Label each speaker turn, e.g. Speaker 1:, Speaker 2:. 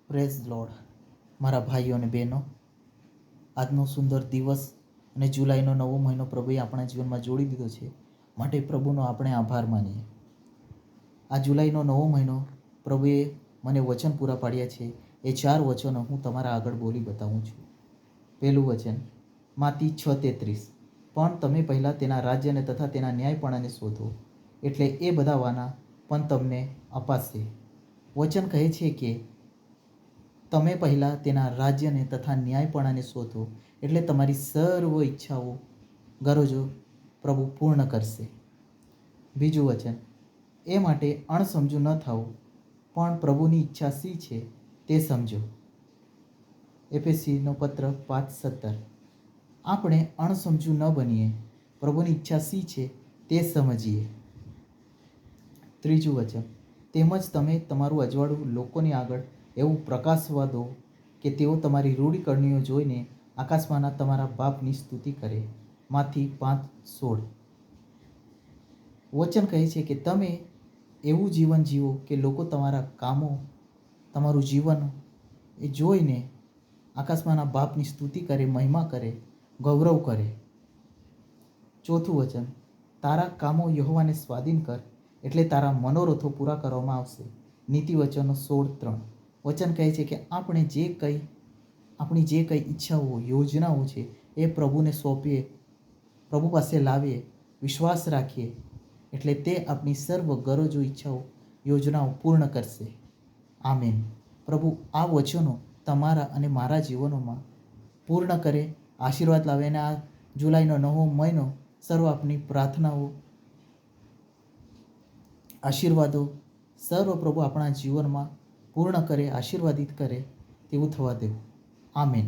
Speaker 1: Praise lord મારા ભાઈઓ અને બહેનો, આજનો સુંદર દિવસ અને જુલાઈનો નવો મહિનો પ્રભુએ આપણા જીવનમાં જોડી દીધો છે, માટે પ્રભુનો આપણે આભાર માનીએ. આ જુલાઈનો નવો મહિનો પ્રભુએ મને વચન પૂરા પાડ્યા છે. એ 4 વચનો હું તમારા આગળ બોલી બતાવું છું. પહેલું વચન માતી 6:33, પણ તમે પહેલાં તેના રાજ્યને તથા તેના ન્યાયપણાને શોધો, એટલે એ બધા વાના પણ તમને અપાશે. વચન કહે છે કે તમે પહેલાં તેના રાજ્યને તથા ન્યાયપણાને શોધો, એટલે તમારી સર્વ ઈચ્છાઓ ગરજો પ્રભુ પૂર્ણ કરશે. બીજું વચન, એ માટે અણસમજુ ન થાઓ, પણ પ્રભુની ઈચ્છા શી છે તે સમજો. એફેસીનો પત્ર 5:17. આપણે અણસમજુ ન બનીએ, પ્રભુની ઈચ્છા શી છે તે સમજીએ. ત્રીજું વચન, તેમજ તમે તમારું અજવાળું લોકોની આગળ એવું પ્રકાશવા દો કે તેઓ તમારી રૂઢ કરણીઓ જોઈને આકાશમાંના તમારા બાપની સ્તુતિ કરે. માથી 5:16. વચન કહે છે કે તમે એવું જીવન જીવો કે લોકો તમારા કામો, તમારું જીવન એ જોઈને આકાશમાંના બાપની સ્તુતિ કરે, મહિમા કરે, ગૌરવ કરે. ચોથું વચન, તારા કામો યહોવાને સ્વાધીન કર, એટલે તારા મનોરથો પૂરા કરવામાં આવશે. નીતિ વચનો 16:3. વચન કહે છે કે આપણી જે કંઈ ઈચ્છાઓ, યોજનાઓ છે એ પ્રભુને સોંપીએ, પ્રભુ પાસે લાવીએ, વિશ્વાસ રાખીએ, એટલે તે આપણી સર્વ ગરજો, ઈચ્છાઓ, યોજનાઓ પૂર્ણ કરશે. આમેન. પ્રભુ આ વચનો તમારા અને મારા જીવનોમાં પૂર્ણ કરે, આશીર્વાદ લાવે, અને આ જુલાઈનો નવો મહિનો સર્વ આપણી પ્રાર્થનાઓ, આશીર્વાદો સર્વ પ્રભુ આપણા જીવનમાં પૂર્ણ કરે, આશીર્વાદિત કરે તેવું થવા દેવું. આમેન.